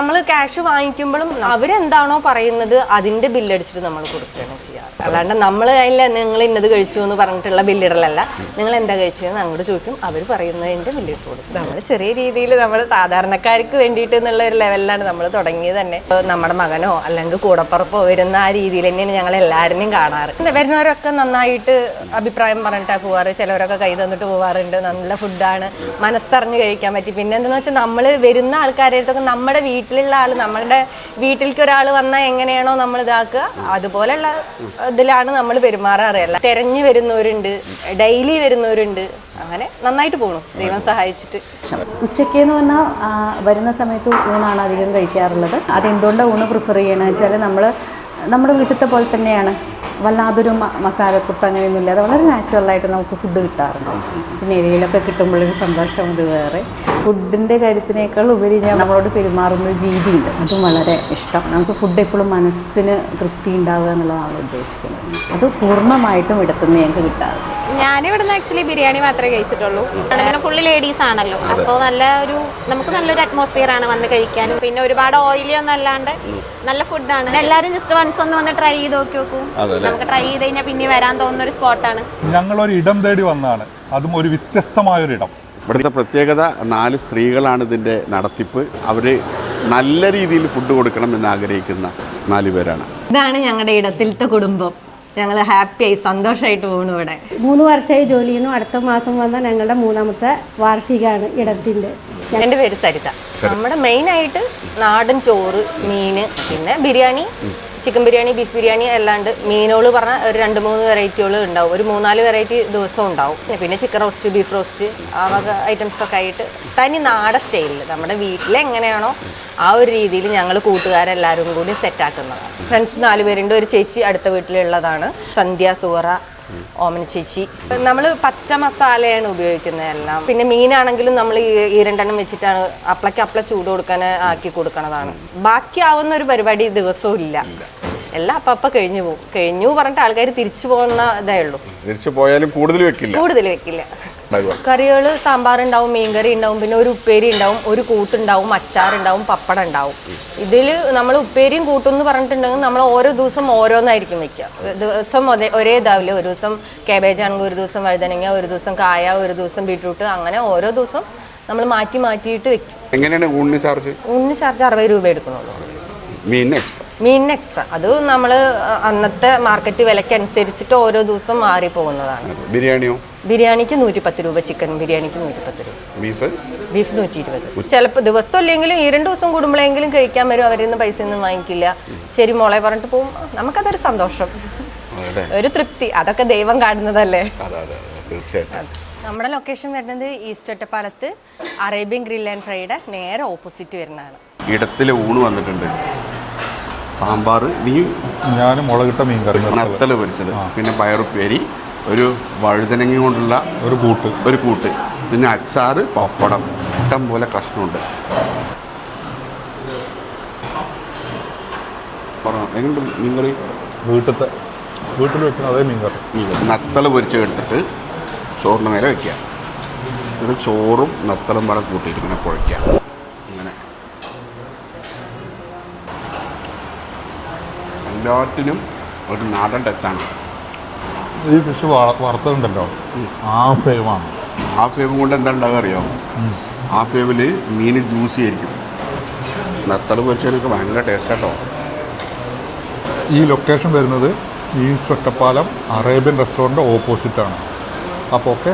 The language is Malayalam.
നമ്മൾ ക്യാഷ് വാങ്ങിക്കുമ്പോഴും അവരെന്താണോ പറയുന്നത് അതിന്റെ ബില്ലടിച്ചിട്ട് നമ്മൾ കൊടുക്കുകയാണ് ചെയ്യാറ്. അല്ലാണ്ട് നമ്മൾ അതില്ല നിങ്ങൾ ഇന്നത് കഴിച്ചു എന്ന് പറഞ്ഞിട്ടുള്ള ബില്ലിടലല്ല. നിങ്ങൾ എന്താ കഴിച്ചതെന്ന് അങ്ങോട്ട് ചോദിക്കും, അവർ പറയുന്നതിന്റെ ബില്ലിട്ട് കൊടുക്കും. നമ്മൾ ചെറിയ രീതിയിൽ നമ്മൾ സാധാരണക്കാർക്ക് വേണ്ടിയിട്ട് എന്നുള്ള ഒരു ലെവലിലാണ് നമ്മൾ തുടങ്ങിയത് തന്നെ. നമ്മുടെ മകനോ അല്ലെങ്കിൽ കൂടപ്പുറപ്പോ വരുന്ന ആ രീതിയിൽ തന്നെയാണ് ഞങ്ങൾ എല്ലാവരെയും കാണാറ്. വരുന്നവരൊക്കെ നന്നായിട്ട് അഭിപ്രായം പറഞ്ഞിട്ടാണ് പോവാറ്. ചിലവരൊക്കെ കൈ തന്നിട്ട് പോവാറുണ്ട്. നല്ല ഫുഡാണ്, മനസ്സറിഞ്ഞ് കഴിക്കാൻ പറ്റി. പിന്നെ എന്താണെന്ന് വെച്ചാൽ നമ്മൾ വരുന്ന ആൾക്കാരായിട്ടൊക്കെ നമ്മുടെ വീട്ടിലുള്ള ആൾ, നമ്മുടെ വീട്ടിലേക്ക് ഒരാൾ വന്നാൽ എങ്ങനെയാണോ നമ്മൾ ഇതാക്കുക അതുപോലെയുള്ള ഇതിലാണ് നമ്മൾ പെരുമാറാറില്ല. തിരഞ്ഞു വരുന്നവരുണ്ട്, ഡെയിലി വരുന്നവരുണ്ട്. അങ്ങനെ നന്നായിട്ട് പോകണം, ദൈവം സഹായിച്ചിട്ട്. ഉച്ചയ്ക്ക് എന്ന് പറഞ്ഞാൽ വരുന്ന സമയത്ത് ഊണാണ് അധികം കഴിക്കാറുള്ളത്. അതെന്തുകൊണ്ടാണ് ഊണ് പ്രിഫർ ചെയ്യണമെന്ന് വെച്ചാൽ നമ്മുടെ വീട്ടിലത്തെ പോലെ തന്നെയാണ്. വല്ലാതൊരു മസാലക്കുത്ത് അങ്ങനെയൊന്നുമില്ല. അത് വളരെ നാച്ചുറലായിട്ട് നമുക്ക് ഫുഡ് കിട്ടാറുണ്ട്. പിന്നെ എരിയിലൊക്കെ കിട്ടുമ്പോഴൊരു സന്തോഷം അത് വേറെ. ഫുഡിൻ്റെ കാര്യത്തിനേക്കാൾ ഉപരി നമ്മളോട് പെരുമാറുന്ന രീതിയുണ്ട്, അതും വളരെ ഇഷ്ടം. നമുക്ക് ഫുഡ് എപ്പോഴും മനസ്സിന് തൃപ്തി ഉണ്ടാവുക എന്നുള്ളതാണ് ഉദ്ദേശിക്കുന്നത്. അത് പൂർണ്ണമായിട്ടും ഇടത്തുനിന്ന് ഞങ്ങൾക്ക് കിട്ടാറുണ്ട്. ഞാനിവിടുന്ന് ആക്ച്വലി ബിരിയാണി മാത്രമേ കഴിച്ചിട്ടുള്ളൂ. അങ്ങനെ ഫുള്ള് ലേഡീസ് ആണല്ലോ, അപ്പോൾ നമുക്ക് നല്ലൊരു അറ്റ്മോസ്ഫിയർ ആണ് വന്ന് കഴിക്കാനും. പിന്നെ ഒരുപാട് ഓയിലി ഒന്നും അല്ലാണ്ട് നല്ല ഫുഡാണ്. എല്ലാവരും ജസ്റ്റ് വൺസ് ഒന്ന് വന്ന് ട്രൈ ചെയ്ത് നോക്കൂ. നമുക്ക് ട്രൈ ചെയ്ത് കഴിഞ്ഞാൽ പിന്നെ വരാൻ തോന്നുന്ന ഒരു സ്പോട്ടാണ്. ഞങ്ങളൊരു ഇടം തേടി വന്നതാണ്, അതും ഒരു വ്യത്യസ്തമായൊരു ഇടം. ഇവിടുത്തെ പ്രത്യേകത 4 സ്ത്രീകളാണ് ഇതിൻ്റെ നടത്തിപ്പ്. അവർ നല്ല രീതിയിൽ ഫുഡ് കൊടുക്കണം എന്ന് ആഗ്രഹിക്കുന്ന 4 പേരാണ്. ഇതാണ് ഞങ്ങളുടെ ഇടത്തിലത്തെ കുടുംബം. ഞങ്ങൾ ഹാപ്പിയായി സന്തോഷമായിട്ട് പോകുന്നു. ഇവിടെ 3 വർഷമായി ജോലി ചെയ്യുന്നു. അടുത്ത മാസം വന്നാൽ ഞങ്ങളുടെ 3ാമത്തെ വാർഷികമാണ് ഇടത്തിൻ്റെ. എൻ്റെ പേര് സരിത. നമ്മുടെ മെയിനായിട്ട് നാടൻ ചോറ്, മീന്, പിന്നെ ബിരിയാണി, ചിക്കൻ ബിരിയാണി, ബീഫ് ബിരിയാണി അല്ലാണ്ട് മീനുകൾ പറഞ്ഞാൽ ഒരു 2-3 വെറൈറ്റികൾ ഉണ്ടാവും. ഒരു 3-4 വെറൈറ്റി ദിവസം ഉണ്ടാവും. പിന്നെ ചിക്കൻ റോസ്റ്റ്, ബീഫ് റോസ്റ്റ്, ആ വക ഐറ്റംസൊക്കെ ആയിട്ട് തനി നാടൻ സ്റ്റൈലിൽ നമ്മുടെ വീട്ടിലെങ്ങനെയാണോ ആ ഒരു രീതിയിൽ ഞങ്ങൾ കൂട്ടുകാരെല്ലാവരും കൂടി സെറ്റാക്കുന്നതാണ്. ഫ്രണ്ട്സ് 4 പേരുണ്ട്. ഒരു ചേച്ചി അടുത്ത വീട്ടിലുള്ളതാണ്, സന്ധ്യ, സുഹറ, ഓമന ചേച്ചി. നമ്മൾ പച്ച മസാലയാണ് ഉപയോഗിക്കുന്നത് എല്ലാം. പിന്നെ മീനാണെങ്കിലും നമ്മൾ ഈ 2 എണ്ണം വെച്ചിട്ടാണ് അപ്പള ചൂട് കൊടുക്കാൻ ആക്കി കൊടുക്കണതാണ്. ബാക്കിയാവുന്ന ഒരു പരിപാടി ദിവസവും ഇല്ല. എല്ലാം അപ്പ കഴിഞ്ഞു പറഞ്ഞിട്ട് ആൾക്കാർ തിരിച്ചു പോകുന്ന ഇതേ ഉള്ളൂ. തിരിച്ചു പോയാലും കൂടുതൽ വെക്കില്ല. കറികൾ സാമ്പാറുണ്ടാവും, മീൻകറി ഉണ്ടാവും, പിന്നെ ഒരു ഉപ്പേരി ഉണ്ടാവും, ഒരു കൂട്ടുണ്ടാവും, അച്ചാറുണ്ടാവും, പപ്പടം ഉണ്ടാവും. ഇതിൽ നമ്മൾ ഉപ്പേരിയും കൂട്ടും എന്ന് പറഞ്ഞിട്ടുണ്ടെങ്കിൽ നമ്മൾ ഓരോ ദിവസം ഓരോന്നായിരിക്കും വെക്കുക. ദിവസം ഒരേ ഇതാവില്ല. ഒരു ദിവസം കാബേജ് ആണെങ്കിൽ ഒരു ദിവസം വഴുതനങ്ങ, ഒരു ദിവസം കായ, ഒരു ദിവസം ബീട്രൂട്ട്, അങ്ങനെ ഓരോ ദിവസം നമ്മൾ മാറ്റിയിട്ട് വെക്കും. എങ്ങനെയാണ് ഊണിന് ചാർജ്? ഊണിന് ചാർജ് 60 രൂപ എടുക്കുന്നുള്ളൂ. മീനിന് എക്സ്ട്രാ. അത് നമ്മൾ അന്നത്തെ മാർക്കറ്റ് വിലക്കനുസരിച്ചിട്ട് ഓരോ ദിവസം മാറി പോകുന്നതാണ്. ബിരിയാണിക്ക് 110 രൂപ, ചിക്കൻ ബിരിയാണിക്ക് 110 രൂപ, ബീഫ് 120. ചിലപ്പോൾ ദിവസം ഇല്ലെങ്കിലും 2 ദിവസം കൂടുമ്പോഴെങ്കിലും കഴിക്കാൻ വരും. അവരിൽ നിന്ന് പൈസ ഒന്നും വാങ്ങിക്കില്ല. ശരി മോളെ പറഞ്ഞിട്ട് പോകും. നമുക്കതൊരു സന്തോഷം, ഒരു തൃപ്തി. അതൊക്കെ ദൈവം കാണുന്നതല്ലേ. നമ്മുടെ ലൊക്കേഷൻ വരുന്നത് ഈസ്റ്റ് ഒറ്റപ്പാലത്ത് അറേബ്യൻ ഗ്രിൽ ആൻഡ് ഫ്രൈയുടെ നേരെ ഓപ്പോസിറ്റ് വരുന്നതാണ്. ഇടത്തിലെ ഊണ് വന്നിട്ടുണ്ട്. സാമ്പാർ, ഞാൻ മുളകിട്ട മീൻ കറി, നത്തൽ പൊരിച്ചത്, പിന്നെ പയറുപ്പേരി, ഒരു വഴുതനങ്ങ കൊണ്ടുള്ള ഒരു കൂട്ട്, പിന്നെ അച്ചാറ്, പപ്പടം, ഇഷ്ടം പോലെ കഷ്ണമുണ്ട്. എങ്ങനെയുണ്ട് മീൻ കറി? വീട്ടിൽ വെക്കുന്ന അതേ മീൻ കറി. നത്തൽ പൊരിച്ച് എടുത്തിട്ട് ചോറിന് മേലെ വയ്ക്കുക. എന്നിട്ട് ചോറും നത്തലും പടം കൂട്ടിയിട്ട് ഇങ്ങനെ കുഴയ്ക്കുക. അങ്ങനെ എല്ലാറ്റിനും ഒരു നാടൻ ടച്ചാണ്. ഈ ഫിഷ് വറുത്തതുണ്ടല്ലോ, ആ ഫേവും കൊണ്ട് എന്താ ഉണ്ടാകുക അറിയാം? ആ ഫേവിൽ മീൻ ജ്യൂസി ആയിരിക്കും. നത്തൽ പൊരിച്ചതിനൊക്കെ ഭയങ്കര ടേസ്റ്റ് കേട്ടോ. ഈ ലൊക്കേഷൻ വരുന്നത് ഈസ്റ്റ് ഒറ്റപ്പാലം അറേബ്യൻ റെസ്റ്റോറൻറ്റ് ഓപ്പോസിറ്റാണ്. അപ്പോൾ ഓക്കെ.